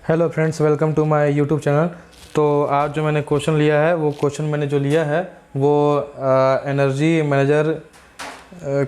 Hello friends, welcome to my YouTube channel. तो आज जो मैंने क्वेश्चन लिया है वो क्वेश्चन मैंने जो लिया है वो एनर्जी मैनेजर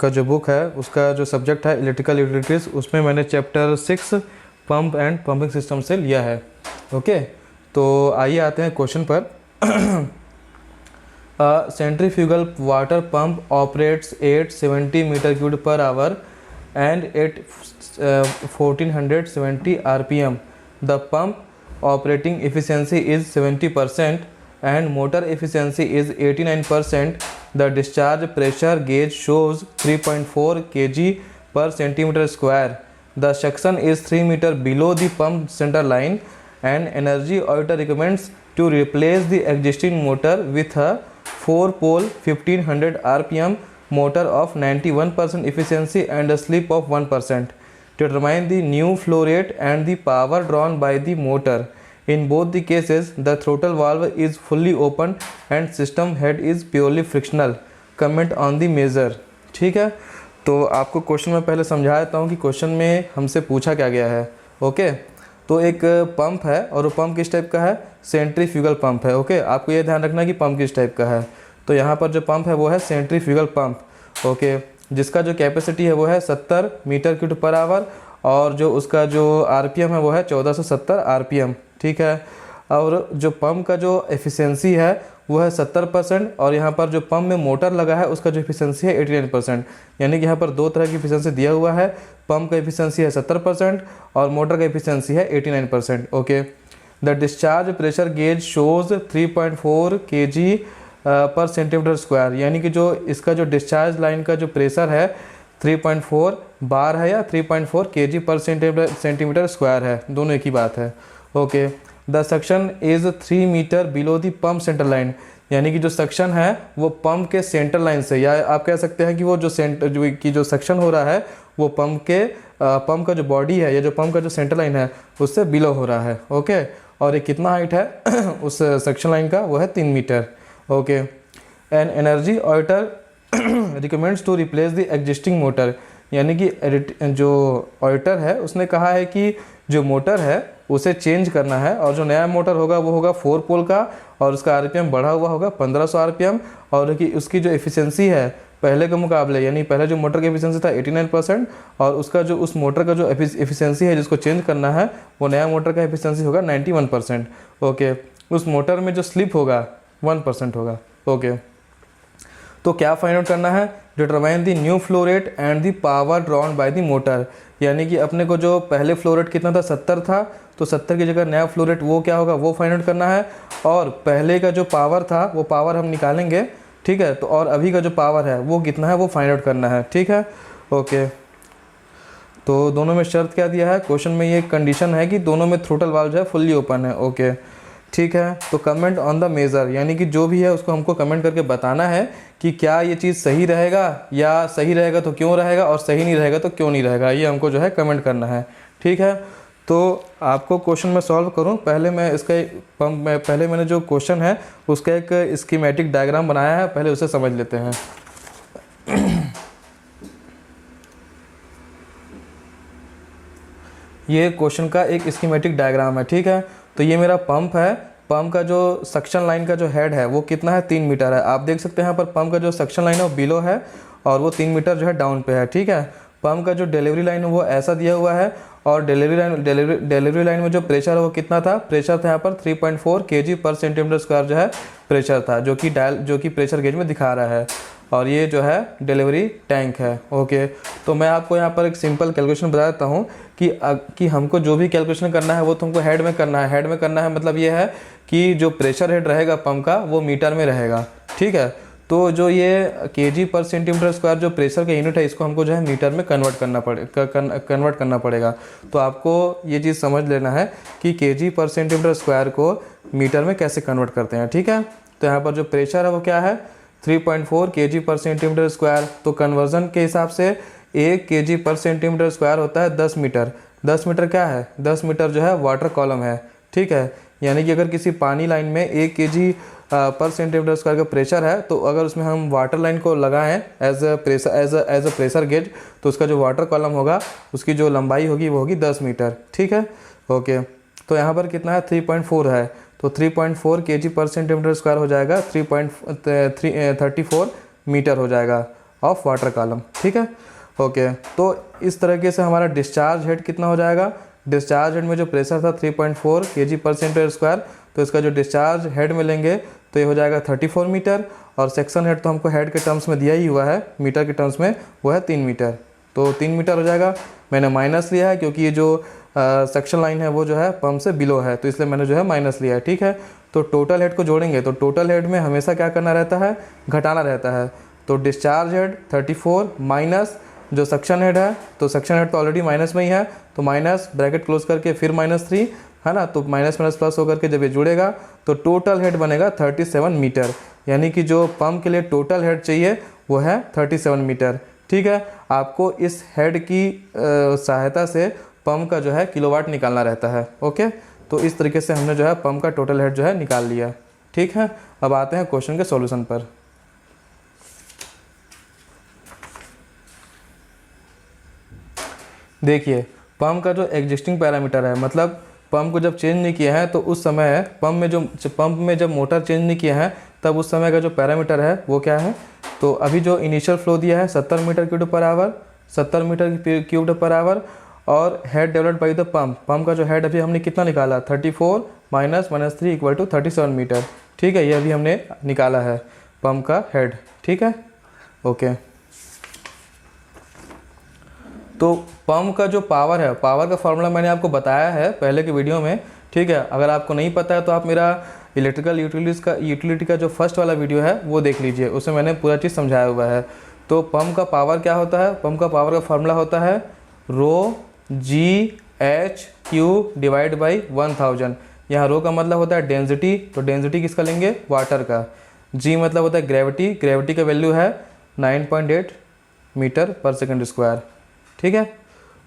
का जो बुक है उसका जो सब्जेक्ट है इलेक्ट्रिकल यूटिलिटीज़, उसमें मैंने chapter 6 pump and pumping system से लिया है। ओके, तो आइए आते हैं क्वेश्चन पर। Centrifugal water pump operates 870 metre cube per hour and at 1470 rpm. The pump operating efficiency is 70% and motor efficiency is 89%. The discharge pressure gauge shows 3.4 kg per centimeter square. The suction is 3 meter below the pump center line and energy auditor recommends to replace the existing motor with a 4-pole 1500 rpm motor of 91% efficiency and a slip of 1%. Determine the new flow rate and the power drawn by the motor. In both the cases, the throttle valve is fully open and system head is purely frictional. Comment on the measure. ठीक है, तो आपको question में पहले समझा देता हूँ कि क्वेश्चन में हमसे पूछा क्या गया है। ओके, तो एक पंप है और वो पंप किस टाइप का है? सेंट्रीफ्यूगल पंप है। ओके, आपको ये ध्यान रखना कि पंप किस टाइप का है। तो यहाँ पर जो पंप है वो है सेंट्रीफ्यूगल पंप। ओके, जिसका जो कैपेसिटी है वो है 70 मीटर क्यूब पर आवर और जो उसका जो आरपीएम है वो है 1470 आरपीएम। ठीक है, और जो पंप का जो एफिशिएंसी है वो है 70% और यहाँ पर जो पंप में मोटर लगा है उसका जो एफिशिएंसी है 89%। यानी कि यहाँ पर दो तरह की एफिशिएंसी दिया हुआ है। पंप का एफिशिएंसी है 70% और मोटर का एफिशिएंसी है 89%। Okay, the discharge pressure gauge shows 3.4 kg पर सेंटीमीटर स्क्वायर। यानी कि जो इसका जो डिस्चार्ज लाइन का जो प्रेशर है 3.4 बार है या 3.4 kg पर सेंटीमीटर स्क्वायर है, दोनों एक ही बात है। Okay, the suction is 3 metre below the pump centre line. यानी कि जो सक्शन है वो पंप के सेंटर लाइन से, या आप कह सकते हैं कि वो जो सक्शन हो रहा है वो पंप का जो बॉडी है या जो पंप का जो सेंटर लाइन है उससे बिलो हो रहा है। ओके, और ये कितना हाइट है उस सक्शन लाइन का? वो है 3 metre. Okay, an energy auditor recommends to replace the existing motor. यानी कि जो ऑडिटर है उसने कहा है कि जो मोटर है उसे चेंज करना है और जो नया मोटर होगा वो होगा 4 पोल का और उसका आरपीएम बढ़ा हुआ होगा 1500 आरपीएम और कि उसकी जो एफिशिएंसी है पहले के मुकाबले, यानी पहले जो मोटर का एफिशिएंसी था 89% और उसका जो उस मोटर का जो एफिशिएंसी है जिसको चेंज करना है वो नया मोटर का एफिशिएंसी होगा 91%। ओके, उस मोटर में जो स्लिप होगा 1% होगा। ओके, तो क्या फाइंड आउट करना है? Determine the new flow rate and the power drawn by the motor. यानी कि अपने को जो पहले फ्लो रेट कितना था 70 था, तो 70 की जगह नया फ्लो रेट वो क्या होगा वो फाइंड आउट करना है। और पहले का जो पावर था वो पावर हम निकालेंगे। ठीक है, तो और अभी का जो पावर है वो कितना है वो फाइंड आउट करना है। ठीक है, ओके, तो दोनों में शर्त क्या दिया है? क्वेश्चन में ये कंडीशन है कि दोनों में थ्रोटल वाल्व जो है फुल्ली ओपन है। ओके, ठीक है, तो कमेंट ऑन द मेजर, यानी कि जो भी है उसको हमको कमेंट करके बताना है कि क्या ये चीज़ सही रहेगा या सही रहेगा तो क्यों रहेगा और सही नहीं रहेगा तो क्यों नहीं रहेगा, ये हमको जो है कमेंट करना है। ठीक है, तो आपको क्वेश्चन में सॉल्व करूं पहले मैं इसका पहले मैंने जो क्वेश्चन है उसका एक स्कीमेटिक डायग्राम बनाया है, पहले उसे समझ लेते हैं। ये क्वेश्चन का एक स्कीमेटिक डायग्राम है। ठीक है, तो ये मेरा पंप है। पंप का जो सक्शन लाइन का जो हेड है वो कितना है? 3 मीटर है। आप देख सकते हैं यहाँ पर पंप का जो सक्शन लाइन है वो बिलो है और वो 3 मीटर जो है डाउन पे है। ठीक है, पंप का जो डिलीवरी लाइन है वो ऐसा दिया हुआ है और डिलीवरी लाइन में जो प्रेशर है वो कितना था? प्रेशर था यहाँ पर 3.4 kg पर सेंटीमीटर स्क्वायर जो है प्रेशर था, जो कि प्रेशर गेज में दिखा रहा है। और ये जो है डिलीवरी टैंक है। ओके, तो मैं आपको यहाँ पर एक सिंपल कैलकुलेशन बता देता हूँ कि हमको जो भी कैलकुलेशन करना है वो तुमको हेड में करना है। हेड में करना है मतलब ये है कि जो प्रेशर हेड रहेगा पंप का वो मीटर में रहेगा। ठीक है, तो जो ये kg पर सेंटीमीटर स्क्वायर जो प्रेशर का यूनिट है इसको हमको जो है मीटर में कन्वर्ट करना पड़ेगा। तो आपको ये चीज़ समझ लेना है कि kg पर सेंटीमीटर स्क्वायर को मीटर में कैसे कन्वर्ट करते हैं। ठीक है, तो यहाँ पर जो प्रेशर है वो क्या है? 3.4 kg पर सेंटीमीटर स्क्वायर। तो कन्वर्जन के हिसाब से 1 kg पर सेंटीमीटर स्क्वायर होता है 10 मीटर। 10 मीटर क्या है? 10 मीटर जो है वाटर कॉलम है। ठीक है, यानी कि अगर किसी पानी लाइन में 1 kg पर सेंटीमीटर स्क्वायर का प्रेशर है तो अगर उसमें हम वाटर लाइन को लगाएं एज अ प्रेशर गेज तो उसका जो वाटर कॉलम होगा उसकी जो लंबाई होगी वो होगी 10 मीटर। ठीक है, ओके। तो यहाँ पर कितना है 3.4 है, तो 3.4 kg/cm² हो जाएगा, 3.34 मीटर हो जाएगा ऑफ वाटर कॉलम। ठीक है, ओके। तो इस तरीके से हमारा डिस्चार्ज हेड कितना हो जाएगा, डिस्चार्ज हेड में जो प्रेशर था 3.4 kg/cm², तो इसका जो डिस्चार्ज हेड में लेंगे तो ये हो जाएगा 34 मीटर, और सेक्शन हेड तो हमको हेड के टर्म्स में दिया ही हुआ है, मीटर के टर्म्स में वो है 3 मीटर, तो 3 मीटर हो जाएगा। मैंने माइनस लिया है क्योंकि ये जो सेक्शन लाइन है वो जो है पंप से बिलो है, तो इसलिए मैंने जो है माइनस लिया है। ठीक है, तो टोटल हेड को जोड़ेंगे तो टोटल हेड में हमेशा क्या करना रहता है, घटाना रहता है। तो डिस्चार्ज हेड 34 माइनस जो सक्शन हेड है, तो सक्शन हेड तो ऑलरेडी माइनस में ही है, तो माइनस ब्रैकेट क्लोज करके फिर -3 है ना, तो माइनस माइनस प्लस होकर के जब ये जुड़ेगा तो टोटल हेड बनेगा 37 मीटर, यानी कि जो पंप के लिए टोटल हेड चाहिए वो है 37 मीटर। ठीक है, आपको इस हेड की सहायता से पंप का जो है किलोवाट निकालना रहता है। ओके, तो इस तरीके से हमने जो है पंप का टोटल हेड जो है निकाल लिया। ठीक है, अब आते हैं क्वेश्चन के सॉल्यूशन पर। देखिए, पंप का जो एग्जिस्टिंग पैरामीटर है, मतलब पंप को जब चेंज नहीं किया है तो उस समय पंप में जब मोटर चेंज नहीं किया है तब उस समय का जो पैरामीटर है वो क्या है, तो अभी जो इनिशियल फ्लो दिया है 70 metre cube per hour, 70 metre cube per hour, और head developed by the pump का जो हेड अभी हमने कितना निकाला, 34 माइनस -3 = 37 मीटर। ठीक है, ये अभी हमने निकाला है पंप का हेड। ठीक है, ओके। तो पंप का जो पावर है, पावर का फॉर्मूला मैंने आपको बताया है पहले के वीडियो में। ठीक है, अगर आपको नहीं पता है तो आप मेरा इलेक्ट्रिकल यूटिलिटी का जो फर्स्ट वाला वीडियो है वो देख लीजिए, उसमें मैंने पूरा चीज़ समझाया हुआ है। तो पंप का पावर क्या होता है, पंप का पावर का फॉर्मूला होता है ρ/G/H³/1000। यहाँ रो का मतलब होता है डेंसिटी, तो डेंसिटी किसका लेंगे, वाटर का। जी मतलब होता है ग्रेविटी, ग्रेविटी का वैल्यू है 9.8 मीटर/सेकंड²। ठीक है,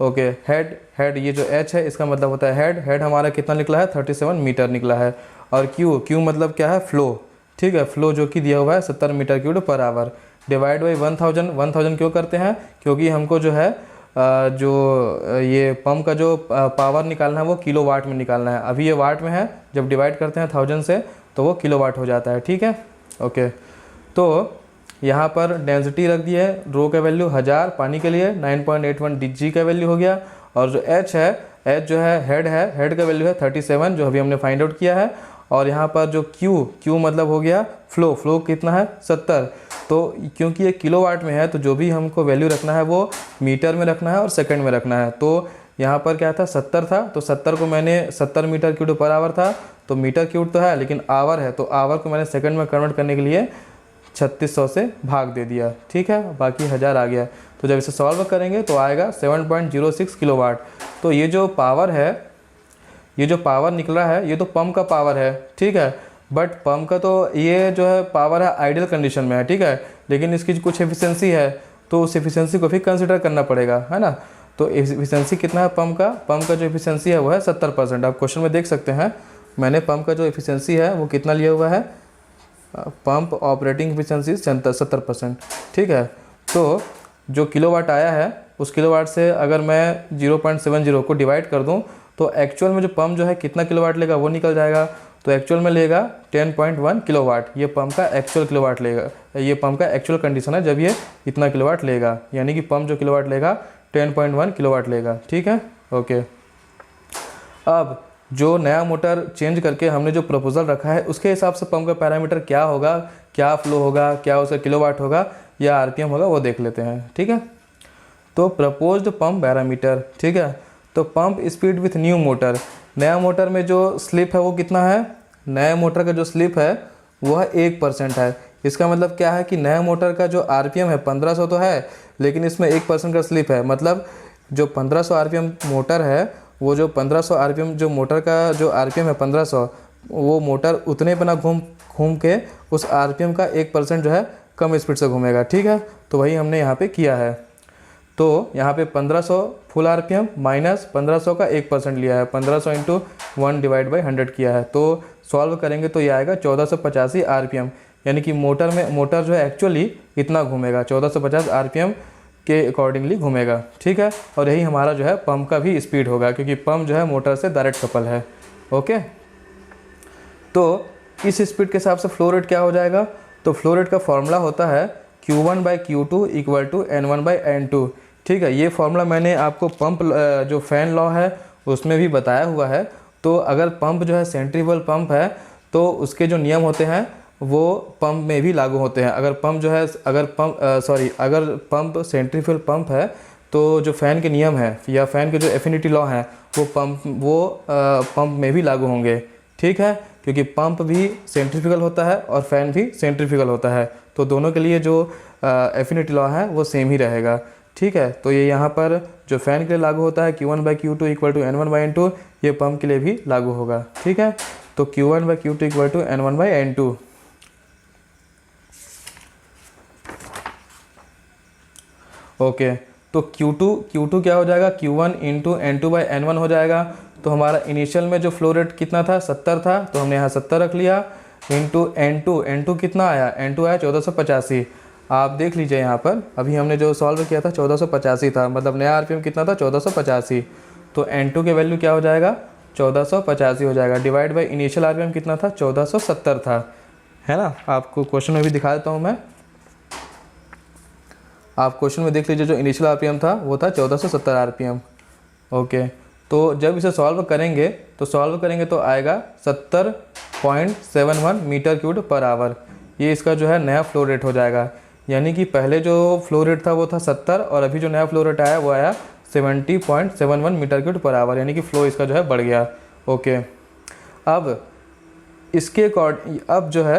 ओके। हेड ये जो H है इसका मतलब होता है हेड हमारा कितना निकला है, 37 मीटर निकला है। और Q मतलब क्या है, फ्लो। ठीक है, फ्लो जो कि दिया हुआ है 70 metre cube per hour, divide by 1000 क्यों करते हैं, क्योंकि हमको जो है जो ये पंप का जो पावर निकालना है वो किलोवाट में निकालना है। अभी ये वाट में है, जब डिवाइड करते हैं 1000 से तो वो किलोवाट हो जाता है। ठीक है, ओके। तो यहाँ पर डेंसिटी रख दी है, रो का वैल्यू 1000 पानी के लिए, 9.81 जी का वैल्यू हो गया, और जो H है, H जो है हेड का वैल्यू है 37 जो अभी हमने फाइंड आउट किया है, और यहाँ पर जो Q मतलब हो गया फ्लो कितना है 70। तो क्योंकि ये किलोवाट में है तो जो भी हमको वैल्यू रखना है वो मीटर में रखना है और सेकंड में रखना है। तो यहाँ पर क्या था, 70 था, तो 70 को मैंने 70 मीटर क्यूब पर आवर था, तो मीटर क्यूब तो है लेकिन आवर है, तो आवर को मैंने सेकंड में कन्वर्ट करने के लिए 3600 से भाग दे दिया। ठीक है, बाकी 1000 आ गया। तो जब इसे सॉल्व करेंगे तो आएगा 7.06 किलोवाट। तो ये जो पावर है, ये जो पावर निकला है ये तो पंप का पावर है। ठीक है, बट पंप का तो ये जो है पावर है आइडियल कंडीशन में है। ठीक है, लेकिन इसकी कुछ एफिशिएंसी है तो उस एफिशिएंसी को भी कंसिडर करना पड़ेगा, है ना। तो एफिशिएंसी कितना है पंप का जो एफिशिएंसी है वो है 70%। आप क्वेश्चन में देख सकते हैं, मैंने पंप का जो एफिशिएंसी है वो कितना लिया हुआ है, पंप ऑपरेटिंग एफिशिएंसी 70%। ठीक है, तो जो किलोवाट आया है उस किलोवाट से अगर मैं 0.70 को डिवाइड कर दूं तो एक्चुअल में जो पंप जो है कितना किलोवाट लेगा वो निकल जाएगा। तो एक्चुअल में लेगा 10.1 किलोवाट, ये पंप का एक्चुअल किलोवाट लेगा, ये पंप का एक्चुअल कंडीशन है जब ये इतना किलोवाट लेगा, यानी कि पंप जो किलोवाट लेगा 10.1 किलोवाट लेगा। ठीक है, ओके। अब जो नया मोटर चेंज करके हमने जो प्रपोजल रखा है उसके हिसाब से पंप का पैरामीटर क्या होगा, क्या फ्लो होगा, क्या उसका किलोवाट होगा या आरपीएम होगा वो देख लेते हैं। ठीक है, तो प्रपोज्ड पंप पैरामीटर। ठीक है, तो pump speed with new motor, नया मोटर में जो स्लिप है वो कितना है, नया मोटर का जो स्लिप है वह 1% है। इसका मतलब क्या है कि नया मोटर का जो आरपीएम है 1500 तो है, लेकिन इसमें 1% का स्लिप है, मतलब जो 1500 आरपीएम मोटर है वो जो 1500 आरपीएम जो मोटर का जो आरपीएम है 1500, वो मोटर उतने पे ना घूम के उस आरपीएम का 1% जो है कम स्पीड से घूमेगा। ठीक है, तो वही हमने यहाँ पे किया है। तो यहाँ पे 1500 फुल आरपीएम माइनस 1500 का 1% लिया है, 1500 × 1/100 किया है। तो सॉल्व करेंगे तो ये आएगा 1485 आरपीएम, यानी कि मोटर जो है एक्चुअली इतना घूमेगा, 1450 आरपीएम के अकॉर्डिंगली घूमेगा। ठीक है, और यही हमारा जो है पंप का भी स्पीड होगा, क्योंकि पंप जो है मोटर से डायरेक्ट कपल है। ओके, तो इस स्पीड के हिसाब से फ्लो रेट क्या हो जाएगा, तो फ्लो रेट का फॉर्मूला होता है Q1/Q2 इक्वल टू N1/N2। ठीक है, ये फॉर्मूला मैंने आपको पंप जो फ़ैन लॉ है उसमें भी बताया हुआ है। तो अगर पंप जो है सेंट्रीफ्यूगल पंप है तो उसके जो नियम होते हैं वो पंप में भी लागू होते हैं। अगर पंप जो है अगर पंप सेंट्रीफ्यूगल पंप है तो जो फ़ैन के नियम है या फ़ैन के जो एफिनिटी लॉ हैं वो पंप में भी लागू होंगे। ठीक है, क्योंकि पंप भी सेंट्रीफ्यूगल होता है और फ़ैन भी सेंट्रीफ्यूगल होता है, तो दोनों के लिए जो एफिनिटी लॉ है वो सेम ही रहेगा। ठीक है, तो ये यहाँ पर जो फ़ैन के लिए लागू होता है Q1/Q2 इक्वल टू N1/N2, ये पंप के लिए भी लागू होगा। ठीक है, तो Q1/Q2 equal to N1/N2। Okay, तो Q2 क्या हो जाएगा, Q1 इंटू N2/N1 हो जाएगा। तो हमारा इनिशियल में जो फ्लो रेट कितना था, 70 था, तो हमने यहाँ 70 रख लिया, इंटू N2 कितना आया, N2 आया 1485। आप देख लीजिए यहाँ पर अभी हमने जो सॉल्व किया था 1485 था, मतलब नया आरपीएम कितना था, 1485। तो N2 के वैल्यू क्या हो जाएगा, 1485 हो जाएगा, डिवाइड बाई इनिशियल आरपीएम कितना था, 1470 था, है ना। आपको क्वेश्चन में भी दिखा देता हूँ मैं, आप क्वेश्चन में देख लीजिए, जो इनिशियल आरपीएम था वो था 1470 आरपीएम। ओके, तो जब इसे सॉल्व करेंगे तो आएगा 70.71 मीटर क्यूब पर आवर। ये इसका जो है नया फ्लो रेट हो जाएगा, यानी कि पहले जो फ्लो रेट था वो था 70 और अभी जो नया फ्लो रेट आया वो आया 70.71 मीटर क्यूब पर आवर, यानी कि फ़्लो इसका जो है बढ़ गया। ओके, अब इसके अब जो है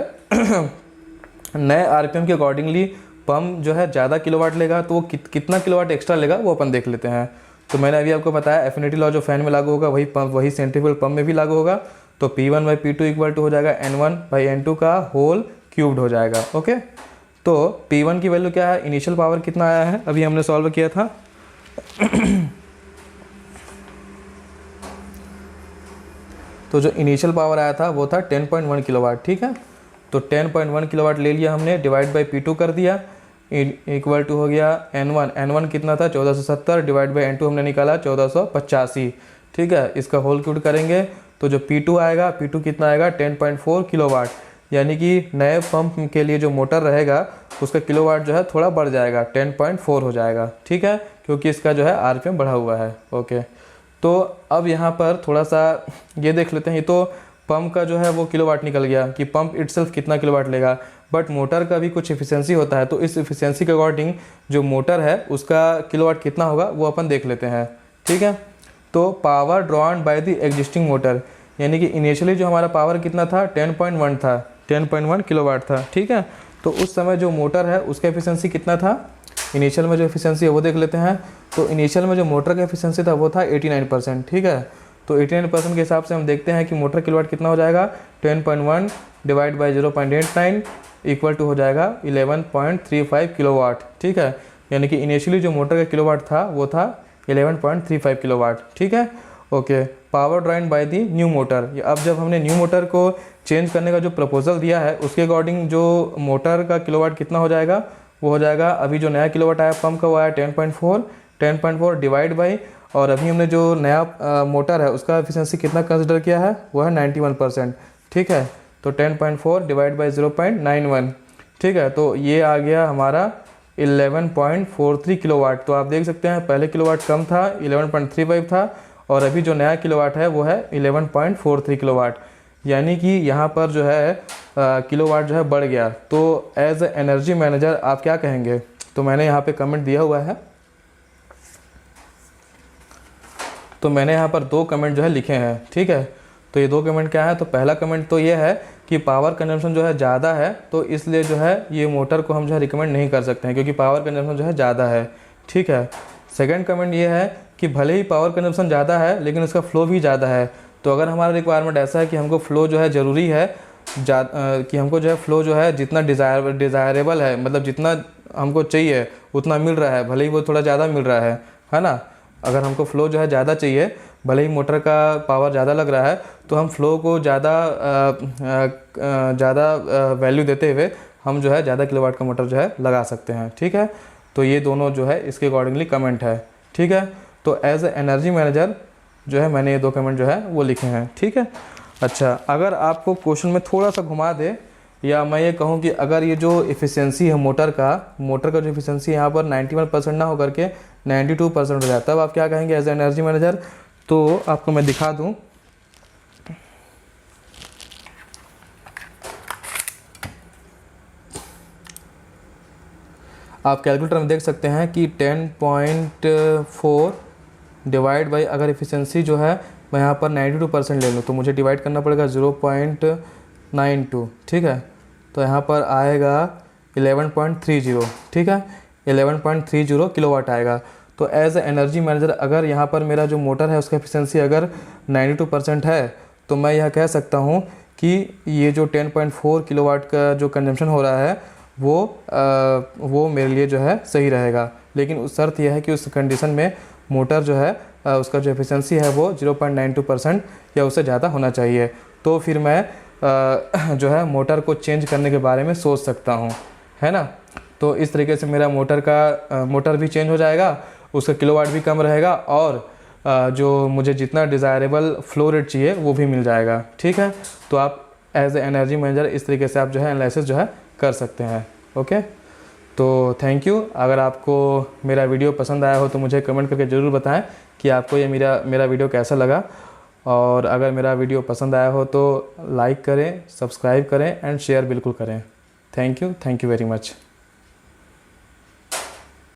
नए आरपीएम के अकॉर्डिंगली पंप जो है ज़्यादा किलोवाट लेगा, तो वो कितना किलोवाट एक्स्ट्रा लेगा वो अपन देख लेते हैं। तो मैंने अभी आपको बताया एफिनिटी लॉ जो फैन में लागू होगा वही सेंट्रीफ्यूगल पंप में भी लागू होगा। तो P1/P2 इक्वल टू हो जाएगा N1/N2 का होल क्यूब्ड हो जाएगा। ओके, तो P1 की वैल्यू क्या है, इनिशियल पावर कितना आया है, अभी हमने सॉल्व किया था तो जो इनिशियल पावर आया था वो था 10.1 किलोवाट। ठीक है, तो 10.1 किलोवाट ले लिया हमने, डिवाइड बाई P2 कर दिया, इक्वल टू हो गया N1 कितना था 1470, डिवाइड बाई N2 हमने निकाला 1485। ठीक है, इसका होल क्यूब करेंगे तो जो P2 आएगा, P2 कितना आएगा 10.4 किलोवाट, यानी कि नए पंप के लिए जो मोटर रहेगा उसका किलोवाट जो है थोड़ा बढ़ जाएगा, 10.4 हो जाएगा। ठीक है, क्योंकि इसका जो है आरपीएम बढ़ा हुआ है। ओके, तो अब यहाँ पर थोड़ा सा ये देख लेते हैं, ये तो पंप का जो है वो किलोवाट निकल गया कि पंप इटसेल्फ कितना किलोवाट लेगा, बट मोटर का भी कुछ एफिशिएंसी होता है, तो इस एफिशिएंसी के अकॉर्डिंग जो मोटर है उसका किलोवाट कितना होगा वो अपन देख लेते हैं। ठीक है, तो power drawn by the existing motor, यानी कि इनिशियली जो हमारा पावर कितना था 10.1 था, 10.1 किलोवाट था। ठीक है, तो उस समय जो मोटर है उसका एफिशिएंसी कितना था, इनिशियल में जो एफिशिएंसी है वो देख लेते हैं। तो इनिशियल में जो मोटर का एफिशिएंसी था वो था 89%। ठीक है, तो 89% के हिसाब से हम देखते हैं कि मोटर किलोवाट कितना हो जाएगा, 10.1 डिवाइड बाई 0.89 इक्वल टू हो जाएगा 11.35 किलोवाट। ठीक है, यानी कि इनिशियली जो मोटर का किलोवाट था वो था 11.35 किलोवाट। ठीक है, okay, power drawn by the new motor. अब जब हमने न्यू मोटर को चेंज करने का जो प्रपोजल दिया है उसके अकॉर्डिंग जो मोटर का किलोवाट कितना हो जाएगा, वो हो जाएगा, अभी जो नया किलोवाट आया पंप का वो आया 10.4 डिवाइड बाई, और अभी हमने जो नया मोटर है उसका एफिशिएंसी कितना कंसिडर किया है, वो है 91%। ठीक है, तो 10.4 डिवाइड बाई 0.91। ठीक है, तो ये आ गया हमारा 11.43 किलोवाट। तो आप देख सकते हैं पहले किलोवाट कम था, 11.35 था, और अभी जो नया किलोवाट है वो है 11.43 किलोवाट, यानी कि यहाँ पर जो है किलोवाट जो है बढ़ गया। तो एज ए एनर्जी मैनेजर आप क्या कहेंगे, तो मैंने यहाँ पे कमेंट दिया हुआ है, तो मैंने यहाँ पर 2 कमेंट जो है लिखे हैं। ठीक है, तो ये 2 कमेंट क्या है, तो पहला कमेंट तो ये है कि पावर कंजम्पशन जो है ज़्यादा है, तो इसलिए जो है ये मोटर को हम जो है रिकमेंड नहीं कर सकते हैं, क्योंकि पावर कंजम्पशन जो है ज़्यादा है। ठीक है, सेकंड कमेंट ये है कि भले ही पावर कंजम्पशन ज़्यादा है लेकिन उसका फ्लो भी ज़्यादा है। तो अगर हमारा रिक्वायरमेंट ऐसा है कि हमको फ्लो जो है ज़रूरी है, कि हमको जो है फ्लो जो है जितना डिज़ायरेबल है, मतलब जितना हमको चाहिए उतना मिल रहा है, भले ही वो थोड़ा ज़्यादा मिल रहा है ना। अगर हमको फ़्लो जो है ज़्यादा चाहिए, भले ही मोटर का पावर ज़्यादा लग रहा है, तो हम फ़्लो को ज़्यादा वैल्यू देते हुए हम जो है ज़्यादा किलोवाट का मोटर जो है लगा सकते हैं। ठीक है, तो ये दोनों जो है इसके अकॉर्डिंगली कमेंट है। ठीक है, तो एज ए एनर्जी मैनेजर जो है मैंने ये 2 कमेंट जो है वो लिखे हैं, ठीक है। अच्छा, अगर आपको क्वेश्चन में थोड़ा सा घुमा दे, या मैं ये कहूँ कि अगर ये जो एफिशिएंसी है मोटर का जो एफिशिएंसी यहाँ पर 91% ना होकर के 92% हो जाता है, तब आप क्या कहेंगे एज ए एनर्जी मैनेजर? तो आपको मैं दिखा दूँ, आप कैलकुलेटर में देख सकते हैं कि 10.4 डिवाइड बाई, अगर एफिशिएंसी जो है मैं यहाँ पर 92% ले लूँ तो मुझे डिवाइड करना पड़ेगा 0.92, ठीक है। तो यहाँ पर आएगा 11.30, ठीक है, 11.30 किलोवाट आएगा। तो एज ए एनर्जी मैनेजर अगर यहाँ पर मेरा जो मोटर है उसका एफिशिएंसी अगर 92% है, तो मैं यह कह सकता हूँ कि ये जो 10.4 किलोवाट का जो कंजम्पशन हो रहा है वो मेरे लिए जो है सही रहेगा। लेकिन उस शर्त यह है कि उस कंडीशन में मोटर जो है उसका जो एफिशिएंसी है वो 0.92% या उससे ज़्यादा होना चाहिए। तो फिर मैं जो है मोटर को चेंज करने के बारे में सोच सकता हूँ, है ना। तो इस तरीके से मेरा मोटर भी चेंज हो जाएगा, उसका किलोवाट भी कम रहेगा, और जो मुझे जितना डिज़ायरेबल फ्लो रेट चाहिए वो भी मिल जाएगा, ठीक है। तो आप एज ए एनर्जी मैनेजर इस तरीके से आप जो है एनालिसिस जो है कर सकते हैं, ओके। तो थैंक यू। अगर आपको मेरा वीडियो पसंद आया हो तो मुझे कमेंट करके ज़रूर बताएं कि आपको ये मेरा वीडियो कैसा लगा, और अगर मेरा वीडियो पसंद आया हो तो लाइक करें, सब्सक्राइब करें एंड शेयर बिल्कुल करें। Thank you very much.